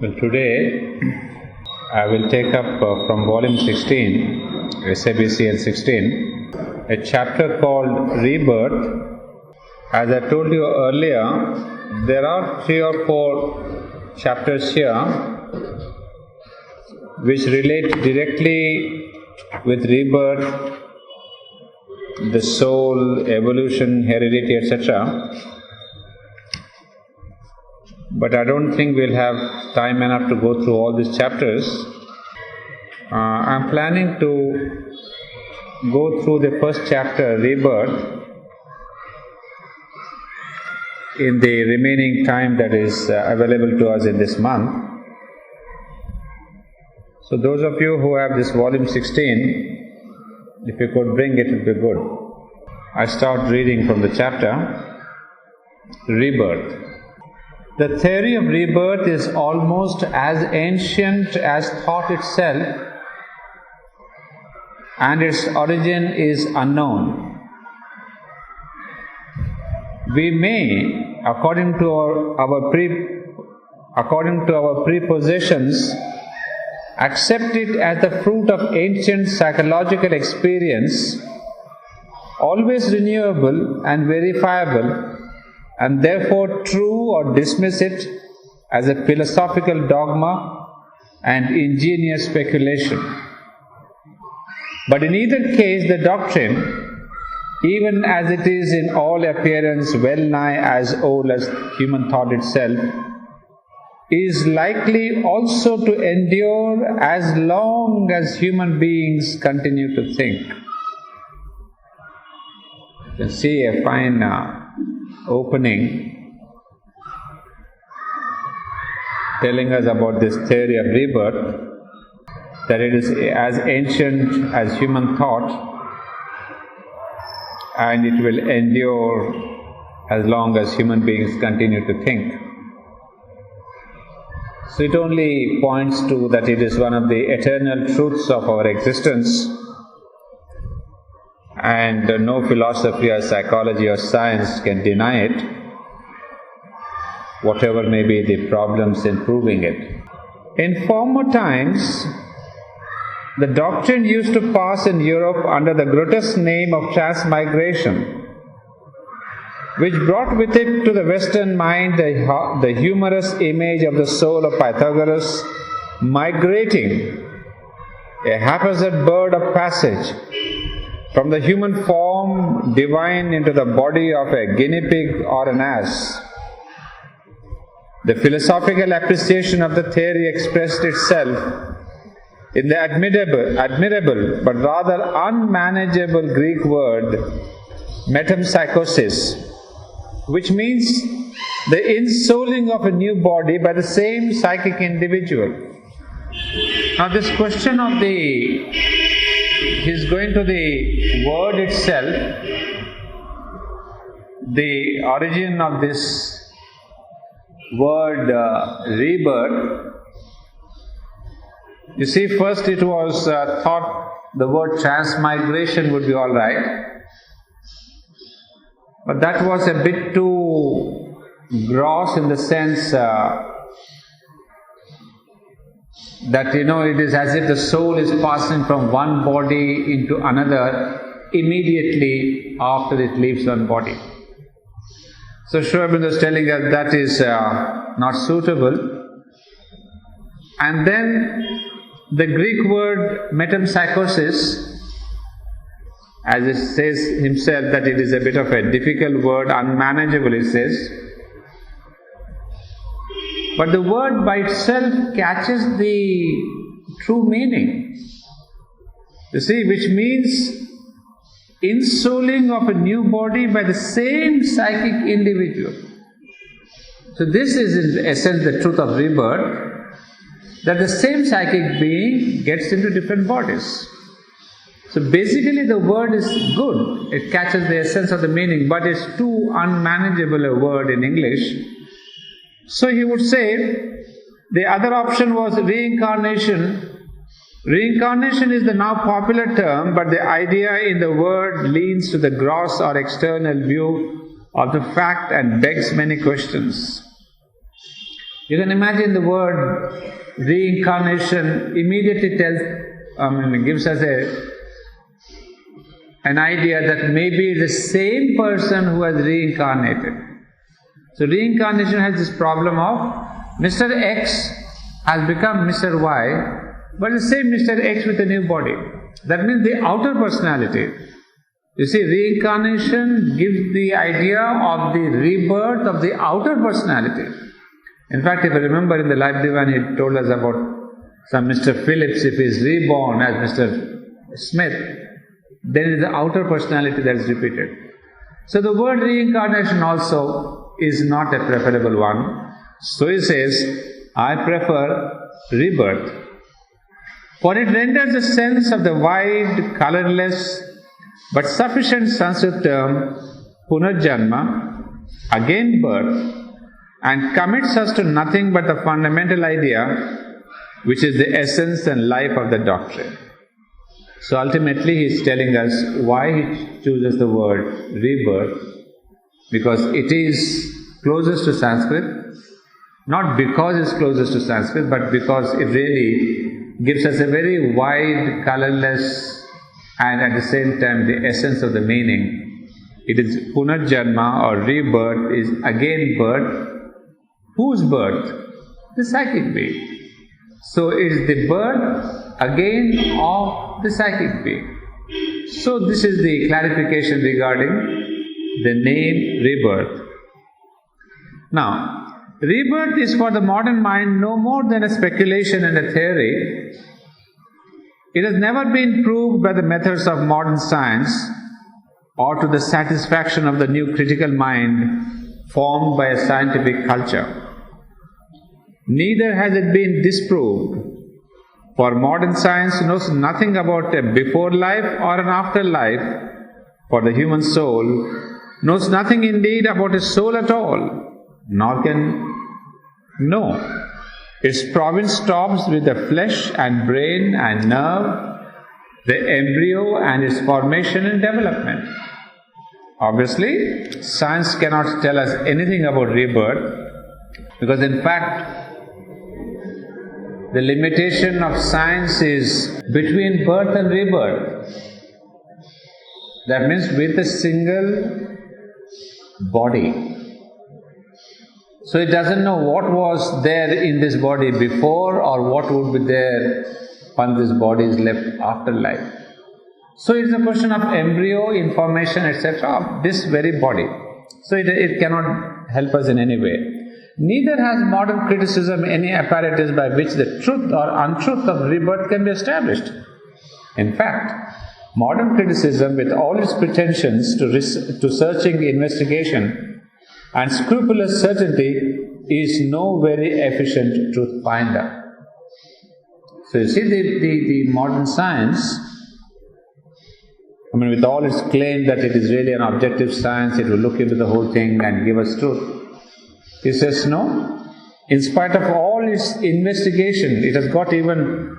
Well, today I will take up from Volume 16, SABCL 16, a chapter called Rebirth. As I told you earlier, there are 3 or 4 chapters here which relate directly with rebirth, the soul, evolution, heredity, etc. But I don't think we'll have time enough to go through all these chapters. I'm planning to go through the first chapter, Rebirth, in the remaining time that is available to us in this month. So those of you who have this volume 16, if you could bring it, it would be good. I start reading from the chapter, Rebirth. The theory of rebirth is almost as ancient as thought itself, and its origin is unknown. We may, according to our prepossessions, accept it as the fruit of ancient psychological experience, always renewable and verifiable, and therefore true, or dismiss it as a philosophical dogma and ingenious speculation. But in either case, the doctrine, even as it is in all appearance well nigh as old as human thought itself, is likely also to endure as long as human beings continue to think. You can see a fine opening telling us about this theory of rebirth, that it is as ancient as human thought, and it will endure as long as human beings continue to think. So it only points to that it is one of the eternal truths of our existence, and no philosophy or psychology or science can deny it, whatever may be the problems in proving it. In former times, the doctrine used to pass in Europe under the grotesque name of transmigration, which brought with it to the Western mind the humorous image of the soul of Pythagoras migrating, a haphazard bird of passage, from the human form divine into the body of a guinea pig or an ass. The philosophical appreciation of the theory expressed itself in the admirable but rather unmanageable Greek word metempsychosis, which means the insouling of a new body by the same psychic individual. Now this question of he's going to the word itself, the origin of this word rebirth. You see, first it was thought the word transmigration would be alright, but that was a bit too gross in the sense that it is as if the soul is passing from one body into another immediately after it leaves one body. So Sri Aurobindo is telling us that is not suitable. And then the Greek word metempsychosis, as it says himself that it is a bit of a difficult word, unmanageable, he says. But the word by itself catches the true meaning. You see, which means insouling of a new body by the same psychic individual. So this is in essence the truth of rebirth, that the same psychic being gets into different bodies. So basically the word is good, it catches the essence of the meaning, but it's too unmanageable a word in English. So he would say the other option was reincarnation. Reincarnation is the now popular term, but the idea in the word leans to the gross or external view of the fact and begs many questions. You can imagine the word reincarnation immediately gives us an idea that maybe the same person who has reincarnated. So reincarnation has this problem of Mr. X has become Mr. Y, but the same Mr. X with a new body. That means the outer personality. You see, reincarnation gives the idea of the rebirth of the outer personality. In fact, if I remember in the Life Divan, he told us about some Mr. Phillips, if he is reborn as Mr. Smith, then it is the outer personality that is repeated. So the word reincarnation also is not a preferable one. So he says, I prefer rebirth. For it renders the sense of the wide, colourless, but sufficient Sanskrit term punarjanma, again birth, and commits us to nothing but the fundamental idea, which is the essence and life of the doctrine. So ultimately he is telling us why he chooses the word rebirth, because it is closest to Sanskrit, not because it's closest to Sanskrit, but because it really gives us a very wide, colourless, and at the same time the essence of the meaning. It is punarjanma or rebirth is again birth. Whose birth? The psychic being. So it is the birth again of the psychic being. So this is the clarification regarding the name rebirth. Now, rebirth is for the modern mind no more than a speculation and a theory. It has never been proved by the methods of modern science or to the satisfaction of the new critical mind formed by a scientific culture. Neither has it been disproved, for modern science knows nothing about a before life or an afterlife for the human soul, knows nothing indeed about a soul at all, nor can know. Its province stops with the flesh and brain and nerve, the embryo and its formation and development. Obviously, science cannot tell us anything about rebirth, because in fact, the limitation of science is between birth and rebirth. That means with a single body. So it doesn't know what was there in this body before or what would be there when this body is left after life. So it's a question of embryo, information, etc. of this very body. So it cannot help us in any way. Neither has modern criticism any apparatus by which the truth or untruth of rebirth can be established. In fact, modern criticism, with all its pretensions to searching investigation and scrupulous certainty, is no very efficient truth finder. So you see, the modern science, with all its claim that it is really an objective science, it will look into the whole thing and give us truth. He says no. In spite of all its investigation, it has got even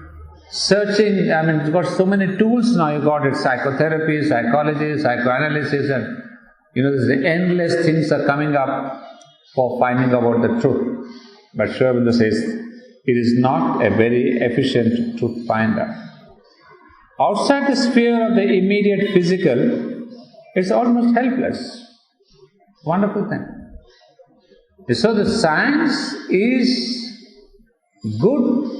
searching, it's got so many tools now. You got it, psychotherapy, psychology, psychoanalysis, and there's endless things are coming up for finding about the truth. But Sri Aurobindo says, it is not a very efficient truth finder. Outside the sphere of the immediate physical, it's almost helpless. Wonderful thing. So the science is good,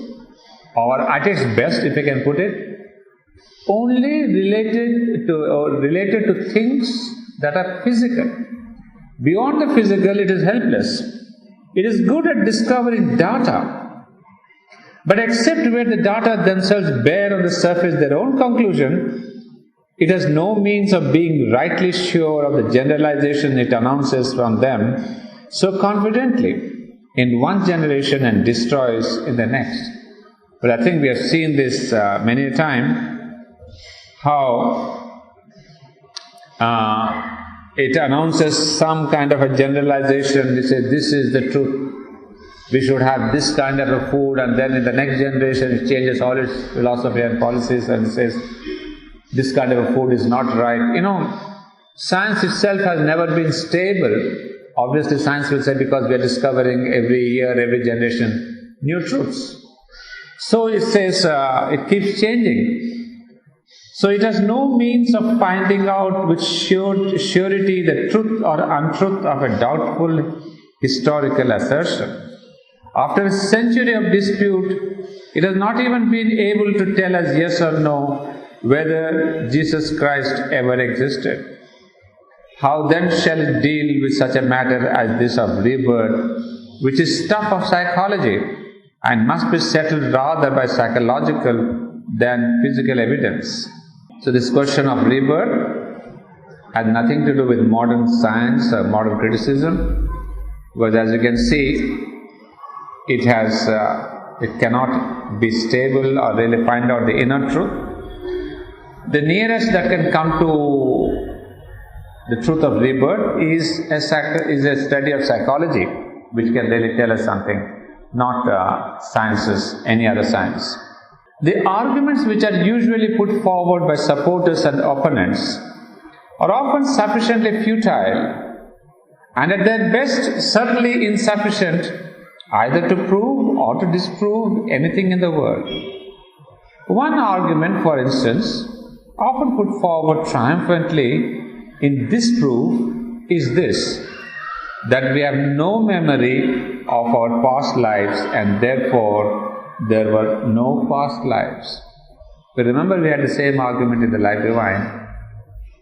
or at its best, if I can put it, only related to things that are physical. Beyond the physical, it is helpless. It is good at discovering data, but except where the data themselves bear on the surface their own conclusion, it has no means of being rightly sure of the generalization it announces from them so confidently in one generation and destroys in the next. But I think we have seen this many a time, how it announces some kind of a generalization. They say, this is the truth. We should have this kind of a food, and then in the next generation it changes all its philosophy and policies and says, this kind of a food is not right. Science itself has never been stable Obviously science will say because we are discovering every year, every generation, new truths. So it says it keeps changing. So it has no means of finding out with surety the truth or untruth of a doubtful historical assertion. After a century of dispute, it has not even been able to tell us yes or no whether Jesus Christ ever existed. How then shall it deal with such a matter as this of rebirth, which is stuff of psychology and must be settled rather by psychological than physical evidence? So this question of rebirth has nothing to do with modern science or modern criticism, because as you can see, it cannot be stable or really find out the inner truth. The nearest that can come to the truth of rebirth is a study of psychology, which can really tell us something, not sciences, any other science. The arguments which are usually put forward by supporters and opponents are often sufficiently futile and at their best certainly insufficient either to prove or to disprove anything in the world. One argument, for instance, often put forward triumphantly in disproof is this, that we have no memory of our past lives and therefore there were no past lives. But remember, we had the same argument in the Life Divine,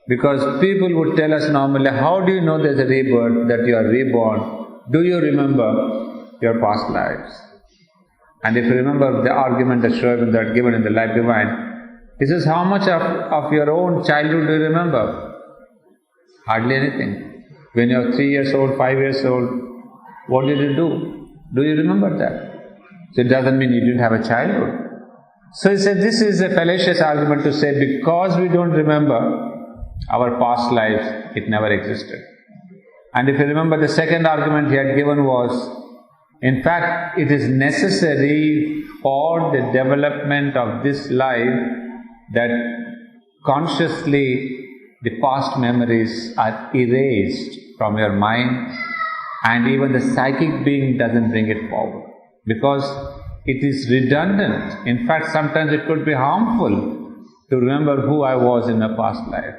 because people would tell us normally, how do you know there's a rebirth, that you are reborn? Do you remember your past lives? And if you remember the argument that Sri Aurobindo had given in the Life Divine, he says, how much of your own childhood do you remember? Hardly anything. When you are 3 years old, 5 years old, what did you do? Do you remember that? So it doesn't mean you didn't have a childhood. So he said this is a fallacious argument to say because we don't remember our past lives, it never existed. And if you remember, the second argument he had given was, in fact, it is necessary for the development of this life that consciously the past memories are erased from your mind, and even the psychic being doesn't bring it forward, because it is redundant. In fact, sometimes it could be harmful to remember who I was in a past life,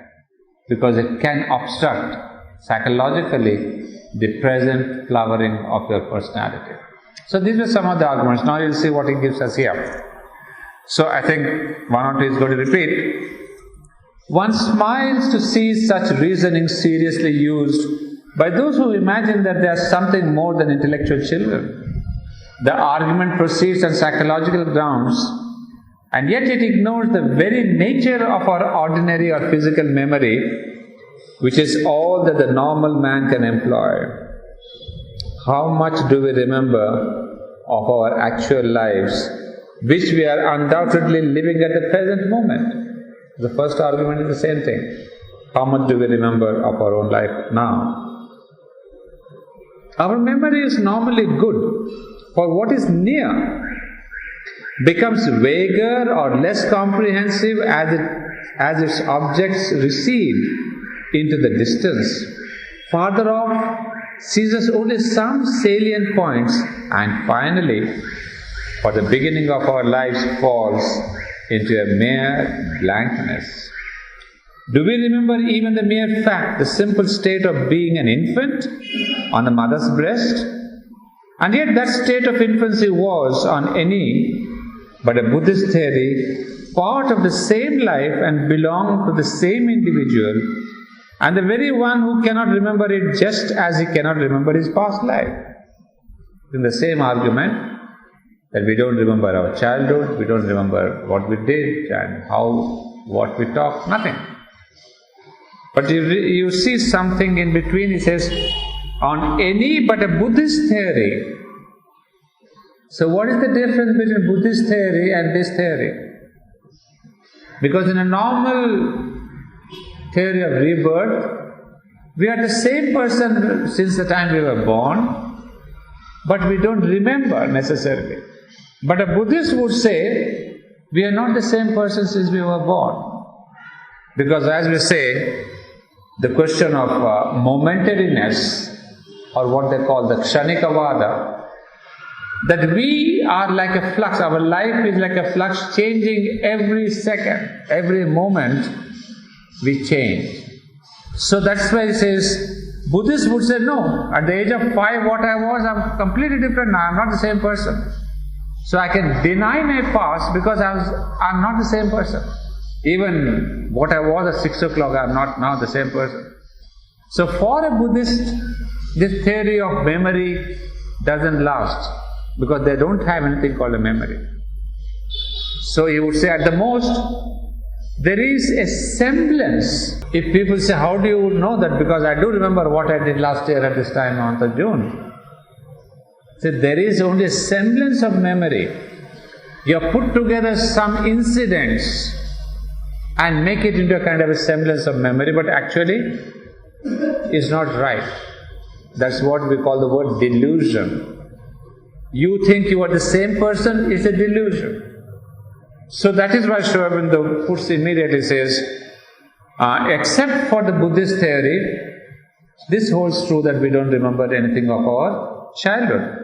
because it can obstruct psychologically the present flowering of your personality. So these are some of the arguments. Now you'll see what he gives us here. So I think one or two is going to repeat. One smiles to see such reasoning seriously used by those who imagine that they are something more than intellectual children. The argument proceeds on psychological grounds, and yet it ignores the very nature of our ordinary or physical memory, which is all that the normal man can employ. How much do we remember of our actual lives, which we are undoubtedly living at the present moment? The first argument is the same thing. How much do we remember of our own life now? Our memory is normally good, for what is near becomes vaguer or less comprehensive as its objects recede into the distance. Farther off seizes only some salient points, and finally, for the beginning of our lives falls into a mere blankness. Do we remember even the mere fact, the simple state of being an infant on the mother's breast? And yet that state of infancy was, on any but a Buddhist theory, part of the same life and belonged to the same individual, and the very one who cannot remember it just as he cannot remember his past life. In the same argument, that we don't remember our childhood, we don't remember what we did and what we talked, nothing. But you see something in between. He says, on any but a Buddhist theory. So what is the difference between Buddhist theory and this theory? Because in a normal theory of rebirth, we are the same person since the time we were born, but we don't remember necessarily. But a Buddhist would say, we are not the same person since we were born. Because as we say, the question of momentariness or what they call the Kshanikavada, that we are like a flux, our life is like a flux changing every second, every moment we change. So that's why it says, Buddhists would say, no, at the age of 5 what I was, I'm completely different now, I'm not the same person. So I can deny my past because I'm not the same person. Even what I was at 6 o'clock, I'm not now the same person. So for a Buddhist, this theory of memory doesn't last, because they don't have anything called a memory. So he would say at the most, there is a semblance. If people say, how do you know that? Because I do remember what I did last year at this time, month of June. So there is only a semblance of memory. You have put together some incidents and make it into a kind of a semblance of memory, but actually it's not right. That's what we call the word delusion. You think you are the same person, it's a delusion. So that is why Sri Aurobindo puts immediately says, except for the Buddhist theory, this holds true that we don't remember anything of our childhood.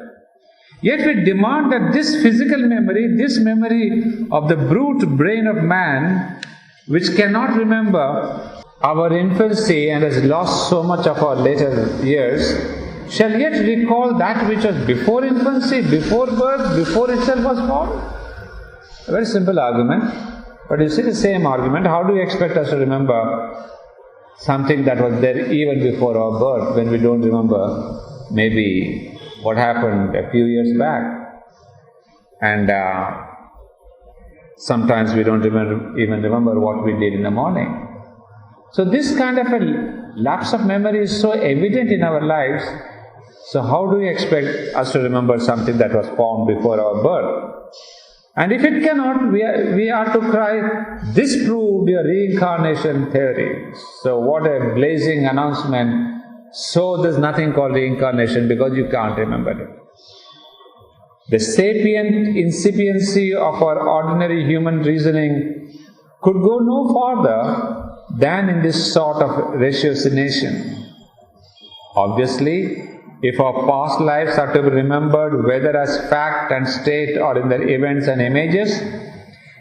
Yet we demand that this physical memory, this memory of the brute brain of man, which cannot remember our infancy and has lost so much of our later years, shall yet recall that which was before infancy, before birth, before itself was born? A very simple argument. But you see the same argument, how do you expect us to remember something that was there even before our birth, when we don't remember maybe what happened a few years back? And sometimes we don't even remember what we did in the morning. So this kind of a lapse of memory is so evident in our lives. So how do you expect us to remember something that was formed before our birth? And if it cannot, we are to cry, this proved your reincarnation theory. So what a blazing announcement. So there's nothing called reincarnation because you can't remember it. The sapient incipiency of our ordinary human reasoning could go no farther than in this sort of ratiocination. Obviously, if our past lives are to be remembered whether as fact and state or in their events and images,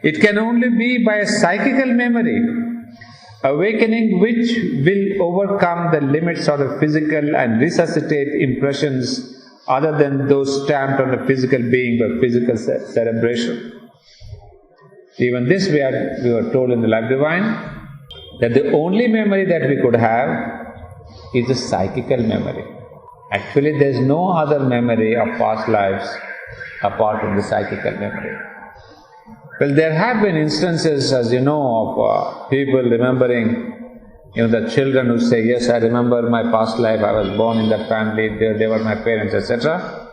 it can only be by a psychical memory, awakening which will overcome the limits of the physical and resuscitate impressions other than those stamped on the physical being by physical cerebration. Even this we were told in the Life Divine, that the only memory that we could have is a psychical memory. Actually, there is no other memory of past lives apart from the psychical memory. Well, there have been instances, as you know, of people remembering, the children who say, yes, I remember my past life, I was born in that family, they were my parents, etc.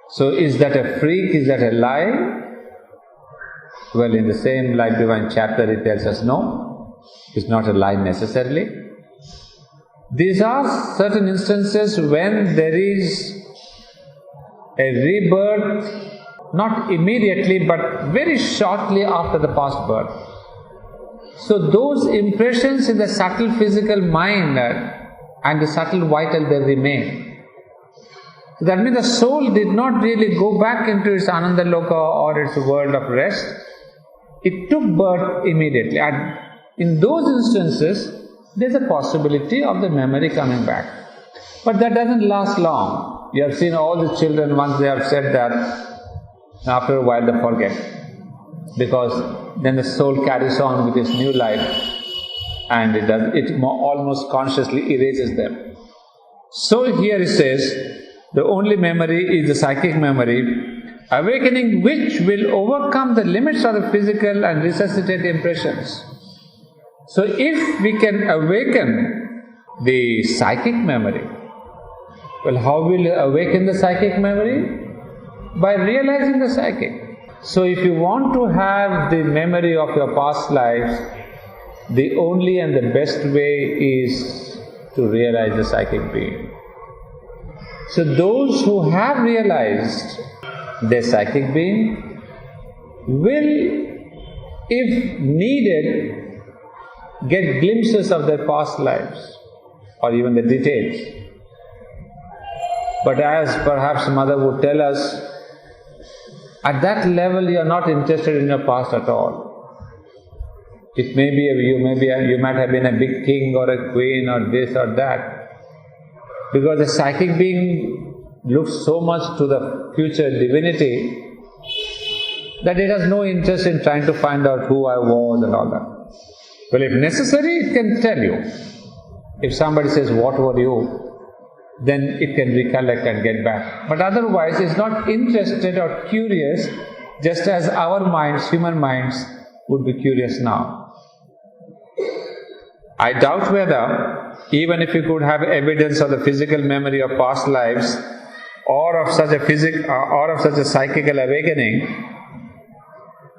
So is that a freak, is that a lie? Well, in the same Life Divine chapter it tells us no, it's not a lie necessarily. These are certain instances when there is a rebirth, not immediately but very shortly after the past birth. So those impressions in the subtle physical mind and the subtle vital, they remain. That means the soul did not really go back into its Ananda Loka or its world of rest. It took birth immediately. And in those instances, there's a possibility of the memory coming back. But that doesn't last long. You have seen all the children, once they have said that, after a while they forget. Because then the soul carries on with its new life and it almost consciously erases them. So here it says, the only memory is the psychic memory, awakening which will overcome the limits of the physical and resuscitate impressions. So if we can awaken the psychic memory, well, how will you awaken the psychic memory? By realizing the psychic. So if you want to have the memory of your past lives, the only and the best way is to realize the psychic being. So those who have realized their psychic being will, if needed, get glimpses of their past lives or even the details. But as perhaps mother would tell us, at that level you are not interested in your past at all. It may be you might have been a big king or a queen or this or that. Because the psychic being looks so much to the future divinity that it has no interest in trying to find out who I was and all that. Well, if necessary, it can tell you. If somebody says, "What were you?" then it can recollect and get back. But otherwise, it's not interested or curious, just as our minds, human minds, would be curious now. I doubt whether, even if you could have evidence of the physical memory of past lives, or of such a psychical awakening,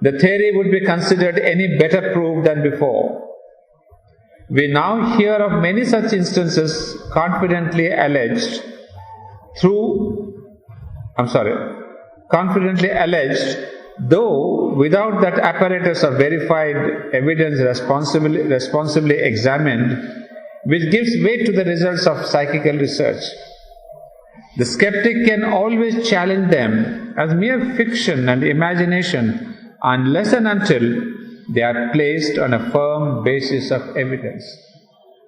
the theory would be considered any better proof than before. We now hear of many such instances confidently alleged, though without that apparatus of verified evidence responsibly examined, which gives weight to the results of psychical research. The skeptic can always challenge them as mere fiction and imagination unless and until they are placed on a firm basis of evidence.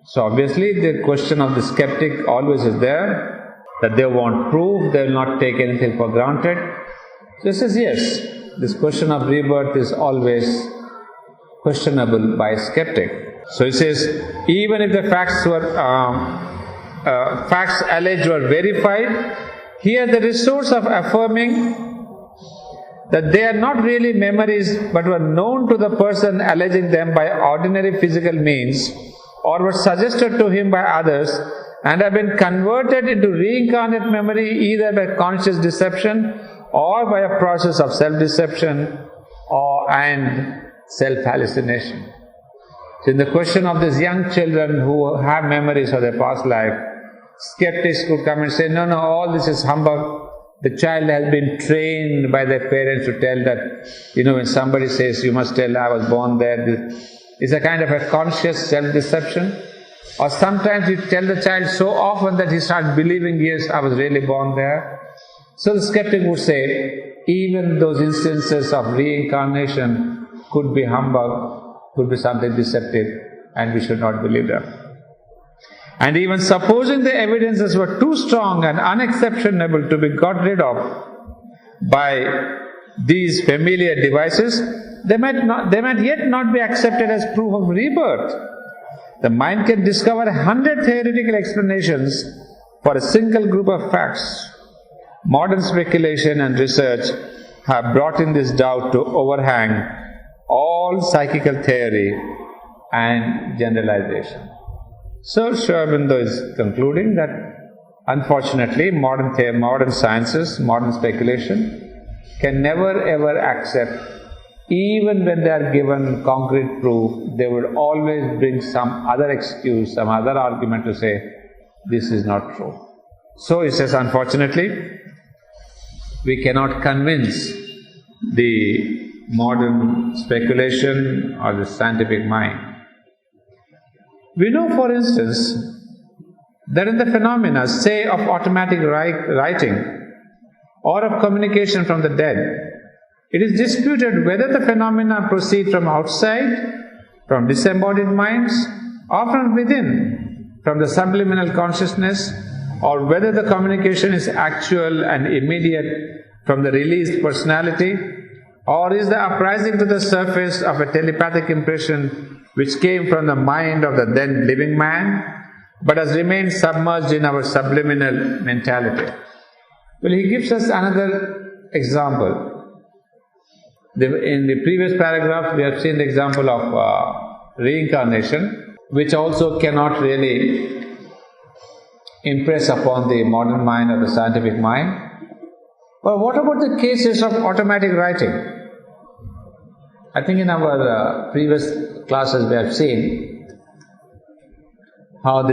So obviously the question of the skeptic always is there, that they want proof, they will not take anything for granted. So he says, yes, this question of rebirth is always questionable by a skeptic. So he says, even if the facts alleged were verified, here the resource of affirming that they are not really memories but were known to the person alleging them by ordinary physical means, or were suggested to him by others and have been converted into reincarnate memory either by conscious deception or by a process of self-deception and self-hallucination. So in the question of these young children who have memories of their past life, skeptics could come and say, no, all this is humbug. The child has been trained by their parents to tell that, when somebody says, you must tell I was born there, it's a kind of a conscious self-deception. Or sometimes you tell the child so often that he starts believing, yes, I was really born there. So the skeptic would say, even those instances of reincarnation could be humbug, could be something deceptive, and we should not believe them. And even supposing the evidences were too strong and unexceptionable to be got rid of by these familiar devices, they might yet not be accepted as proof of rebirth. The mind can discover 100 theoretical explanations for a single group of facts. Modern speculation and research have brought in this doubt to overhang all psychical theory and generalization. So Sri Aurobindo is concluding that unfortunately modern sciences, modern speculation can never ever accept, even when they are given concrete proof, they would always bring some other excuse, some other argument to say, this is not true. So he says, unfortunately, we cannot convince the modern speculation or the scientific mind. We know, for instance, that in the phenomena, say, of automatic writing or of communication from the dead, it is disputed whether the phenomena proceed from outside, from disembodied minds, or from within, from the subliminal consciousness, or whether the communication is actual and immediate from the released personality, or is the uprising to the surface of a telepathic impression which came from the mind of the then living man, but has remained submerged in our subliminal mentality. Well, he gives us another example. In the previous paragraph, we have seen the example of reincarnation, which also cannot really impress upon the modern mind or the scientific mind. But what about the cases of automatic writing? I think in our previous classes we have seen how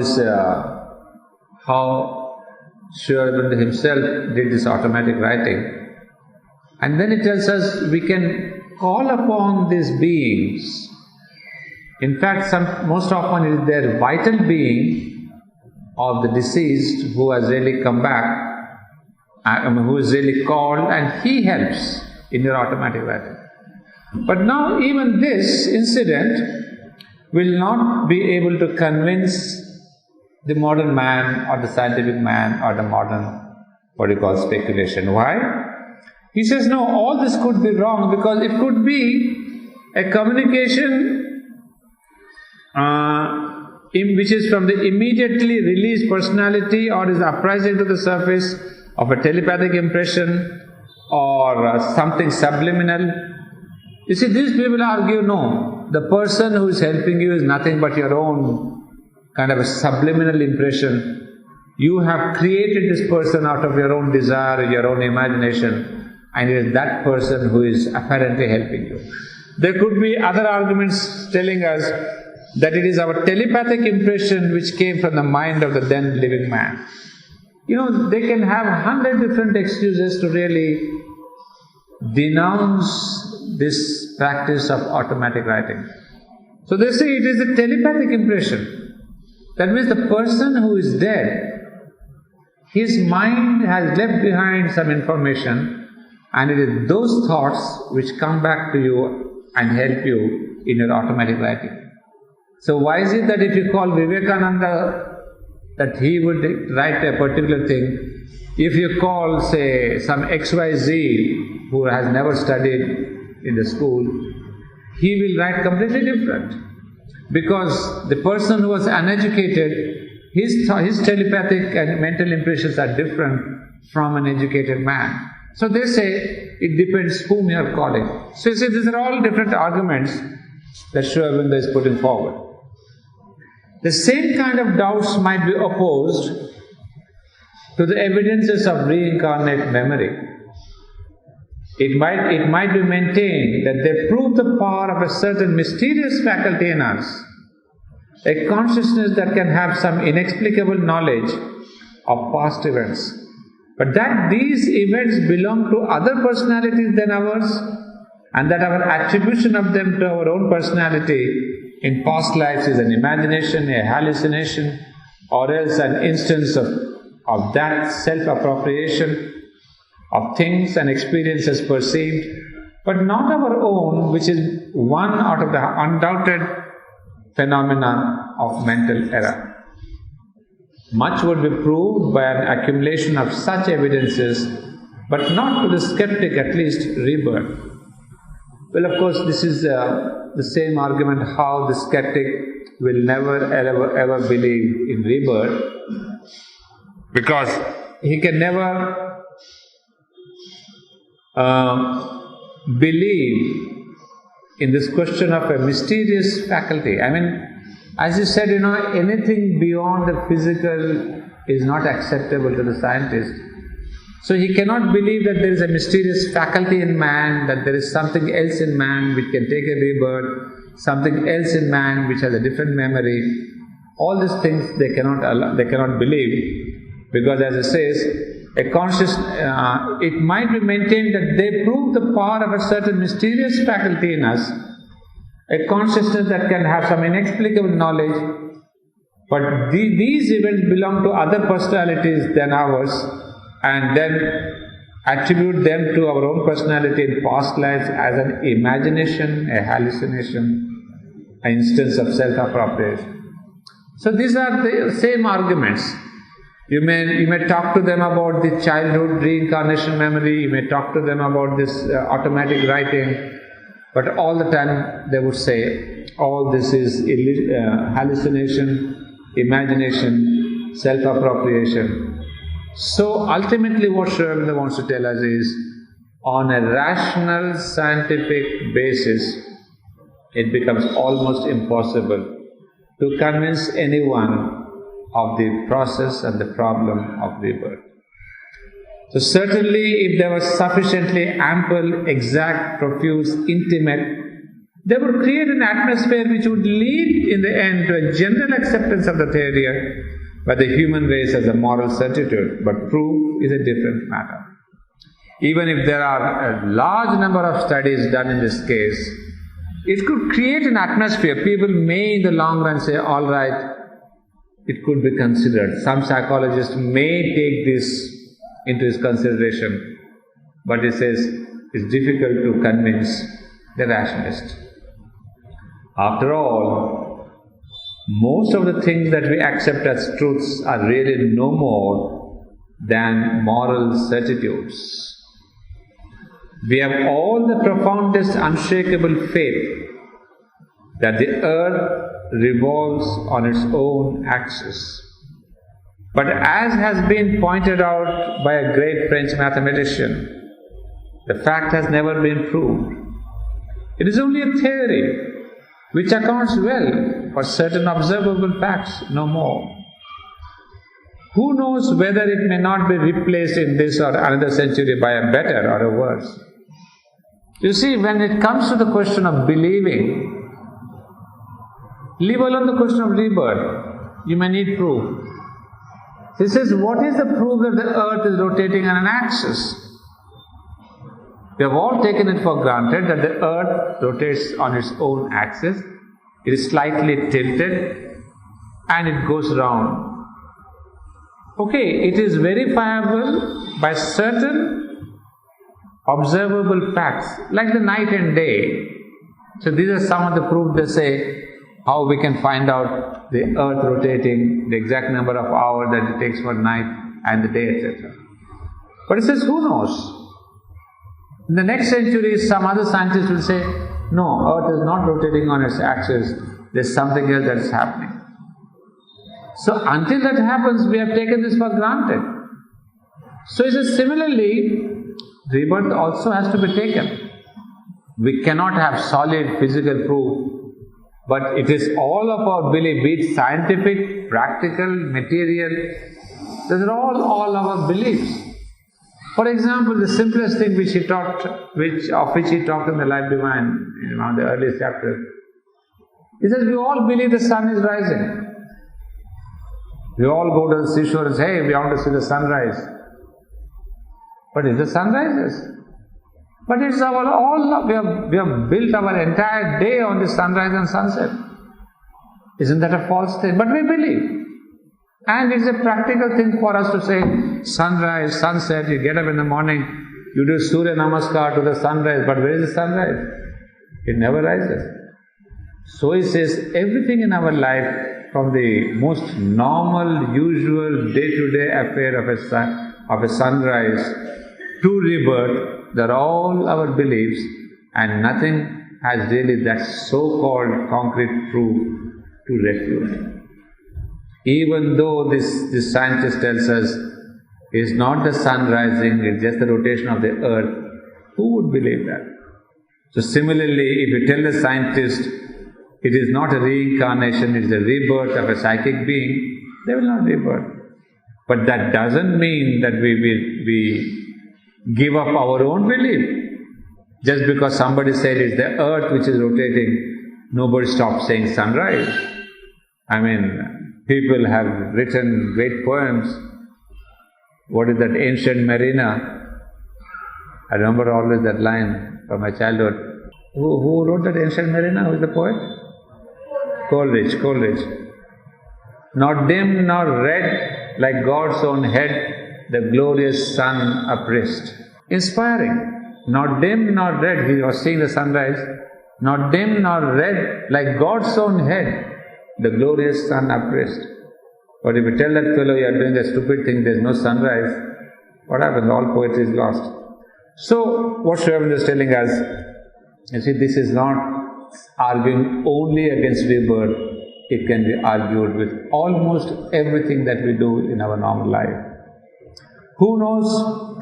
Sri Aurobindo himself did this automatic writing. And then it tells us we can call upon these beings. In fact, most often it is their vital being of the deceased who has really come back who is really called, and he helps in your automatic writing. But now even this incident will not be able to convince the modern man or the scientific man or the modern, speculation. Why? He says, no, all this could be wrong because it could be a communication which is from the immediately released personality or is uprising to the surface of a telepathic impression or something subliminal. You see, these people argue, no, the person who is helping you is nothing but your own kind of a subliminal impression. You have created this person out of your own desire, your own imagination, and it is that person who is apparently helping you. There could be other arguments telling us that it is our telepathic impression which came from the mind of the then living man. They can have 100 different excuses to really denounce this practice of automatic writing. So they say it is a telepathic impression. That means the person who is dead, his mind has left behind some information, and it is those thoughts which come back to you and help you in your automatic writing. So why is it that if you call Vivekananda, that he would write a particular thing? If you call, say, some XYZ who has never studied in the school, he will write completely different. Because the person who was uneducated, his telepathic and mental impressions are different from an educated man. So they say it depends whom you are calling. So you see, these are all different arguments that Sri Aurobindo is putting forward. The same kind of doubts might be opposed to the evidences of reincarnate memory. It might be maintained that they prove the power of a certain mysterious faculty in us, a consciousness that can have some inexplicable knowledge of past events, but that these events belong to other personalities than ours, and that our attribution of them to our own personality in past lives is an imagination, a hallucination, or else an instance of that self-appropriation of things and experiences perceived, but not our own, which is one out of the undoubted phenomena of mental error. Much would be proved by an accumulation of such evidences, but not to the skeptic, at least rebirth. Well, of course, this is the same argument how the skeptic will never ever believe in rebirth, because he can never believe in this question of a mysterious faculty. I mean, as you said, anything beyond the physical is not acceptable to the scientist. So he cannot believe that there is a mysterious faculty in man, that there is something else in man which can take a rebirth, something else in man which has a different memory. All these things they cannot believe, because as it says, it might be maintained that they prove the power of a certain mysterious faculty in us, a consciousness that can have some inexplicable knowledge, but these events belong to other personalities than ours, and then attribute them to our own personality in past lives as an imagination, a hallucination, an instance of self-appropriation. So these are the same arguments. You may talk to them about the childhood reincarnation memory, you may talk to them about this automatic writing, but all the time they would say, all this is hallucination, imagination, self-appropriation. So ultimately what Sri Aurobindo wants to tell us is, on a rational scientific basis, it becomes almost impossible to convince anyone of the process and the problem of rebirth. So certainly if there was sufficiently ample, exact, profuse, intimate, they would create an atmosphere which would lead in the end to a general acceptance of the theory by the human race as a moral certitude, but proof is a different matter. Even if there are a large number of studies done in this case, it could create an atmosphere. People may in the long run say, all right, it could be considered. Some psychologists may take this into his consideration, but he says it's difficult to convince the rationalist. After all, most of the things that we accept as truths are really no more than moral certitudes. We have all the profoundest unshakable faith that the earth revolves on its own axis. But as has been pointed out by a great French mathematician, the fact has never been proved. It is only a theory which accounts well for certain observable facts, no more. Who knows whether it may not be replaced in this or another century by a better or a worse? You see, when it comes to the question of believing, leave alone the question of rebirth, you may need proof. He says, what is the proof that the earth is rotating on an axis? We have all taken it for granted that the earth rotates on its own axis. It is slightly tilted and it goes round. Okay, it is verifiable by certain observable facts, like the night and day. So these are some of the proofs they say, how we can find out the earth rotating, the exact number of hours that it takes for night and the day, etc. But it says, who knows? In the next century, some other scientists will say, no, earth is not rotating on its axis, there's something else that is happening. So until that happens, we have taken this for granted. So it says, similarly, rebirth also has to be taken. We cannot have solid physical proof, but it is all of our belief, be it scientific, practical, material, those are all our beliefs. For example, the simplest thing which he talked in the Life Divine, in one of the earliest chapters, he says we all believe the sun is rising. We all go to the seashore and say, hey, we want to see the sunrise. But if the sun rises, but it's we have built our entire day on the sunrise and sunset. Isn't that a false thing? But we believe. And it's a practical thing for us to say, sunrise, sunset, you get up in the morning, you do Surya Namaskar to the sunrise, but where is the sunrise? It never rises. So he says, everything in our life, from the most normal, usual, day-to-day affair of a sunrise to rebirth, they're all our beliefs, and nothing has really that so-called concrete proof to refute. Even though this scientist tells us it's not the sun rising, it's just the rotation of the earth, who would believe that? So similarly, if you tell the scientist it is not a reincarnation, it is a rebirth of a psychic being, they will not rebirth. But that doesn't mean that we give up our own belief. Just because somebody said it's the earth which is rotating, nobody stops saying sunrise. I mean, people have written great poems. What is that ancient mariner? I remember always that line from my childhood. Who wrote that ancient mariner? Who is the poet? Coleridge. Nor dim nor red, like God's own head, the glorious sun upraised. Inspiring. Not dim nor red, he was seeing the sunrise. Not dim nor red, like God's own head, the glorious sun upraised. But if you tell that fellow you are doing a stupid thing, there is no sunrise, what happens? All poetry is lost. So, what Sri Aurobindo is telling us, you see, this is not arguing only against rebirth, it can be argued with almost everything that we do in our normal life. Who knows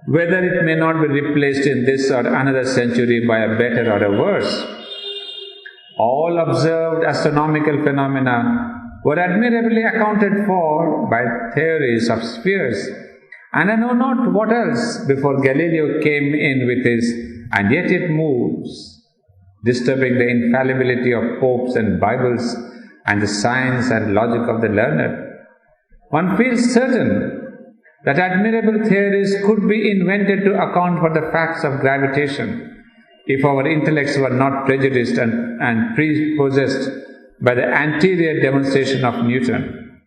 whether it may not be replaced in this or another century by a better or a worse. All observed astronomical phenomena were admirably accounted for by theories of spheres, and I know not what else before Galileo came in with his "and yet it moves," disturbing the infallibility of popes and Bibles and the science and logic of the learned. One feels certain that admirable theories could be invented to account for the facts of gravitation if our intellects were not prejudiced and prepossessed by the anterior demonstration of Newton.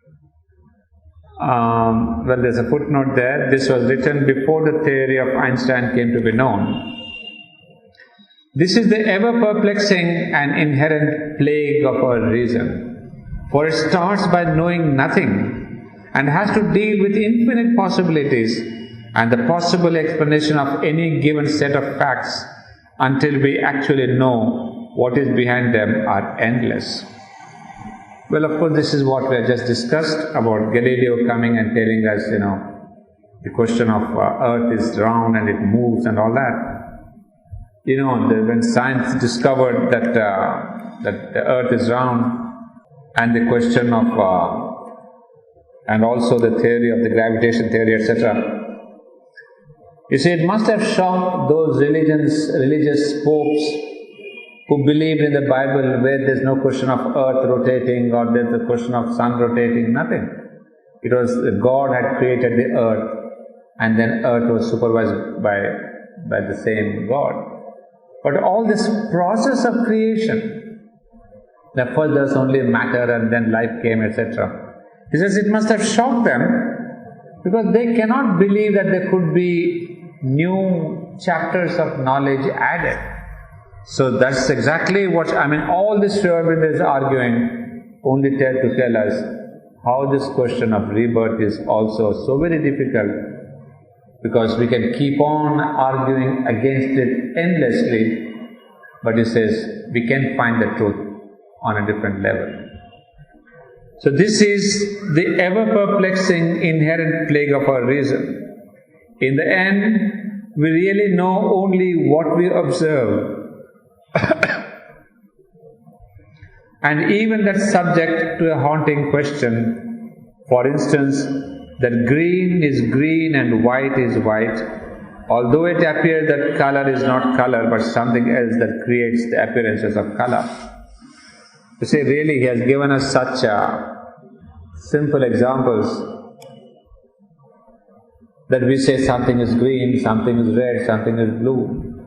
Well, there's a footnote there. This was written before the theory of Einstein came to be known. This is the ever-perplexing and inherent plague of our reason, for it starts by knowing nothing and has to deal with infinite possibilities, and the possible explanation of any given set of facts until we actually know what is behind them are endless. Well, of course, this is what we have just discussed about Galileo coming and telling us, the question of Earth is round and it moves and all that. When science discovered that the Earth is round, and the question of, and also the theory of the gravitation theory, etc. You see, it must have shocked those religious popes who believed in the Bible where there's no question of Earth rotating or there's a question of sun rotating, nothing. It was God had created the Earth, and then Earth was supervised by the same God. But all this process of creation, that first there's only matter and then life came, etc. He says it must have shocked them because they cannot believe that there could be new chapters of knowledge added. So that's exactly what, all this Sri Aurobindo is arguing only to tell us how this question of rebirth is also so very difficult, because we can keep on arguing against it endlessly, but he says we can find the truth on a different level. So this is the ever-perplexing inherent plague of our reason. In the end, we really know only what we observe. And even that's subject to a haunting question. For instance, that green is green and white is white, although it appears that color is not color but something else that creates the appearances of color. You see, really he has given us such simple examples that we say something is green, something is red, something is blue.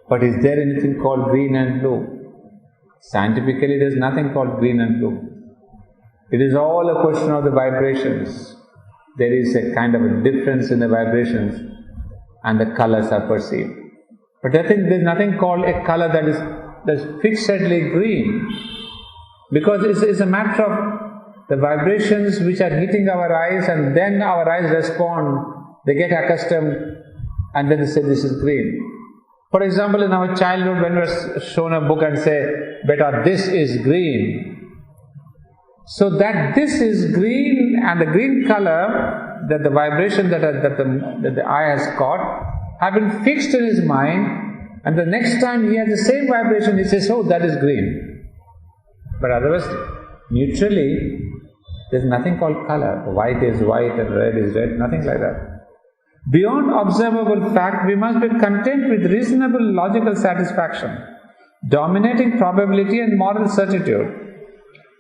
But is there anything called green and blue? Scientifically, there is nothing called green and blue. It is all a question of the vibrations. There is a kind of a difference in the vibrations and the colors are perceived. But I think there is nothing called a color that's fixedly green, because it's a matter of the vibrations which are hitting our eyes, and then our eyes respond, they get accustomed, and then they say this is green. For example, in our childhood, when we were shown a book and say, "Beta, this is green," so that this is green and the green color, that the vibration that the eye has caught, have been fixed in his mind, and the next time he has the same vibration, he says, "Oh, that is green." But otherwise, neutrally, there is nothing called color. White is white and red is red, nothing like that. Beyond observable fact, we must be content with reasonable logical satisfaction, dominating probability and moral certitude,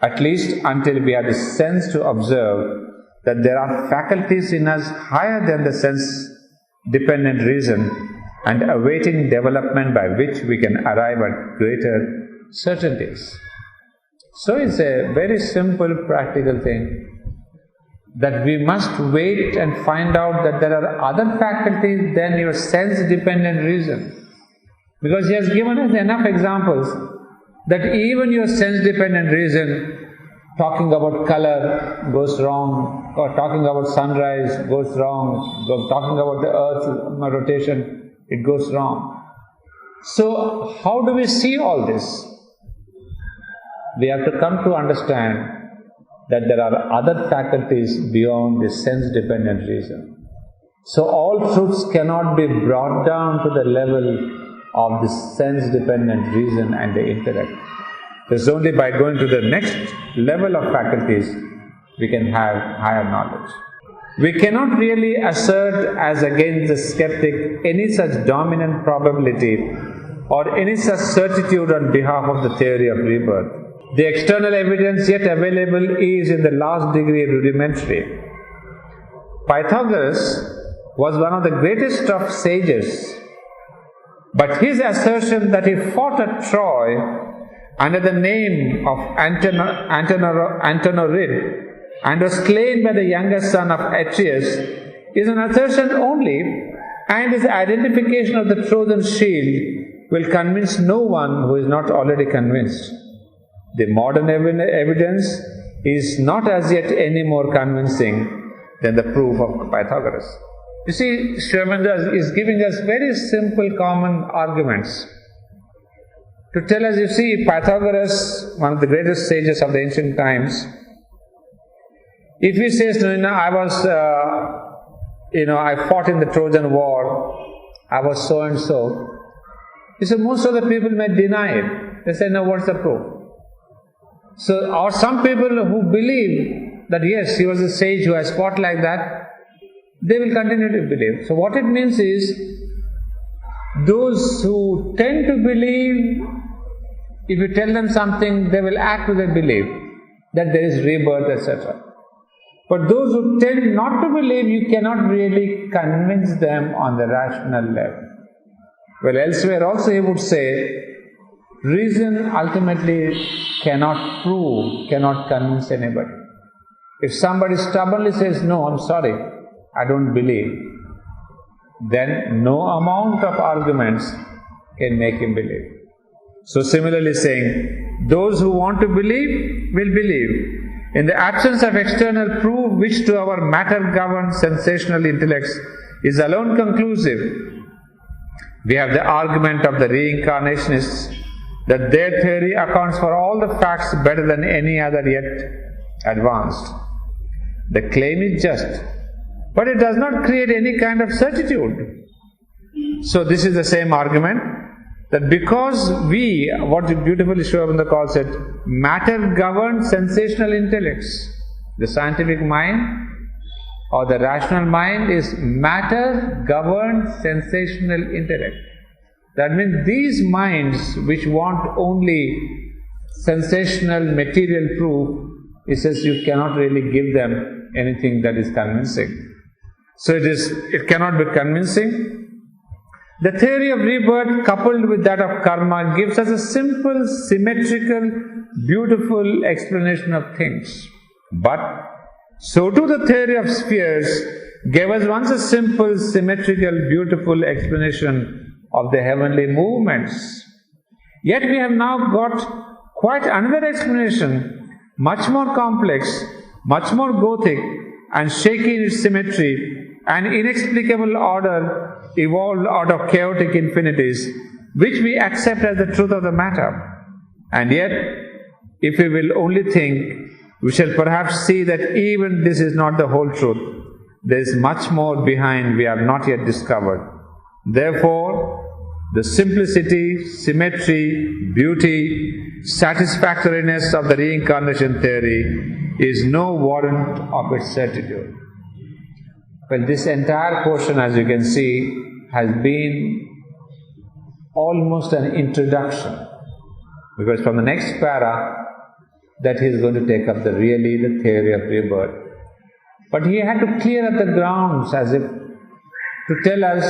at least until we have the sense to observe that there are faculties in us higher than the sense-dependent reason and awaiting development by which we can arrive at greater certainties. So it's a very simple, practical thing, that we must wait and find out that there are other faculties than your sense-dependent reason. Because he has given us enough examples that even your sense-dependent reason, talking about color goes wrong, or talking about sunrise goes wrong, or talking about the earth's rotation, it goes wrong. So how do we see all this? We have to come to understand that there are other faculties beyond the sense-dependent reason. So all truths cannot be brought down to the level of the sense-dependent reason and the intellect. It's only by going to the next level of faculties we can have higher knowledge. We cannot really assert as against the skeptic any such dominant probability or any such certitude on behalf of the theory of rebirth. The external evidence yet available is in the last degree rudimentary. Pythagoras was one of the greatest of sages, but his assertion that he fought at Troy under the name of Ananda Reddy and was slain by the youngest son of Atreus is an assertion only, and his identification of the Trojan shield will convince no one who is not already convinced. The modern evidence is not as yet any more convincing than the proof of Pythagoras. You see, Sri Aurobindo is giving us very simple common arguments to tell us, you see, Pythagoras, one of the greatest sages of the ancient times, if he says, I fought in the Trojan War, I was so and so, you see, most of the people may deny it. They say, no, what's the proof? So, or some people who believe that yes, he was a sage who has fought like that, they will continue to believe. So what it means is, those who tend to believe, if you tell them something, they will act with a belief that there is rebirth, etc. But those who tend not to believe, you cannot really convince them on the rational level. Well, elsewhere also he would say, reason ultimately cannot prove, cannot convince anybody. If somebody stubbornly says, no, I'm sorry, I don't believe, then no amount of arguments can make him believe. So similarly saying, those who want to believe will believe. In the absence of external proof, which to our matter-governed sensational intellects is alone conclusive, we have the argument of the reincarnationists that their theory accounts for all the facts better than any other yet advanced. The claim is just, but it does not create any kind of certitude. So this is the same argument, that because we, what beautifully Sri Aurobindo calls it, matter-governed sensational intellects, the scientific mind or the rational mind is matter-governed sensational intellect. That means these minds which want only sensational material proof, it says you cannot really give them anything that is convincing. So it cannot be convincing. The theory of rebirth coupled with that of karma gives us a simple, symmetrical, beautiful explanation of things. But so too the theory of spheres gave us once a simple, symmetrical, beautiful explanation of the heavenly movements. Yet we have now got quite another explanation, much more complex, much more Gothic and shaky in its symmetry, an inexplicable order evolved out of chaotic infinities, which we accept as the truth of the matter. And yet, if we will only think, we shall perhaps see that even this is not the whole truth. There is much more behind we have not yet discovered. Therefore, the simplicity, symmetry, beauty, satisfactoriness of the reincarnation theory is no warrant of its certitude. Well, this entire portion, as you can see, has been almost an introduction, because from the next para, that he is going to take up the theory of rebirth. But he had to clear up the grounds as if to tell us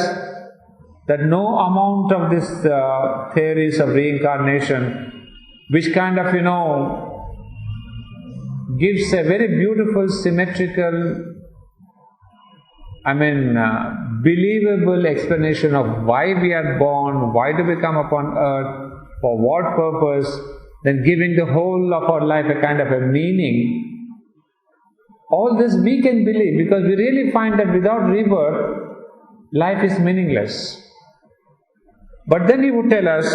that no amount of this theories of reincarnation, which kind of, gives a very beautiful, symmetrical, believable explanation of why we are born, why do we come upon earth, for what purpose, then giving the whole of our life a kind of a meaning. All this we can believe because we really find that without rebirth, life is meaningless. But then he would tell us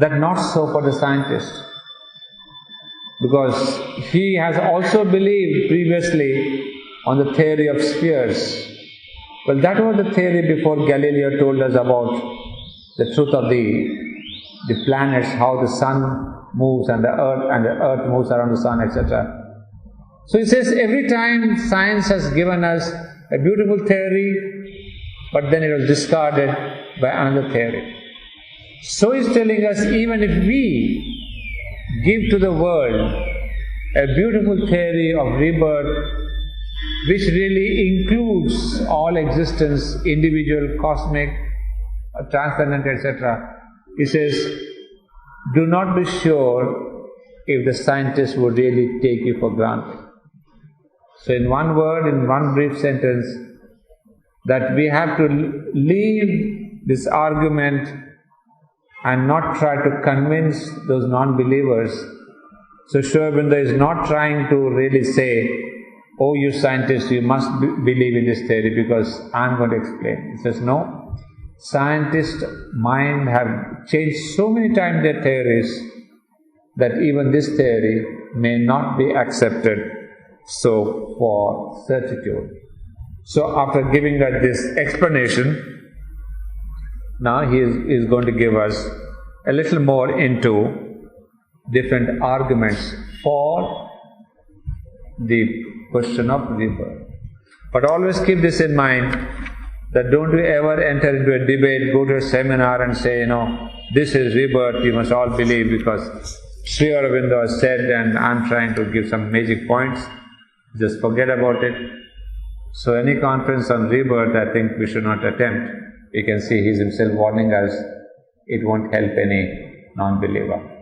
that not so for the scientist, because he has also believed previously on the theory of spheres. Well, that was the theory before Galileo told us about the truth of the planets, how the sun moves and the earth moves around the sun, etc. So he says every time science has given us a beautiful theory, but then it was discarded by another theory. So he's telling us, even if we give to the world a beautiful theory of rebirth, which really includes all existence, individual, cosmic, transcendent, etc. He says, do not be sure if the scientists would really take you for granted. So in one word, in one brief sentence, that we have to leave this argument and not try to convince those non-believers. So Sri Aurobindo is not trying to really say, oh, you scientists, you must believe in this theory because I'm going to explain. He says, no, scientists' mind have changed so many times their theories that even this theory may not be accepted so for certitude. So after giving us this explanation, now he is going to give us a little more into different arguments for the question of rebirth. But always keep this in mind, that don't you ever enter into a debate, go to a seminar and say, this is rebirth, you must all believe because Sri Aurobindo has said and I'm trying to give some magic points. Just forget about it. So any conference on rebirth, I think we should not attempt. You can see he's himself warning us, it won't help any non-believer.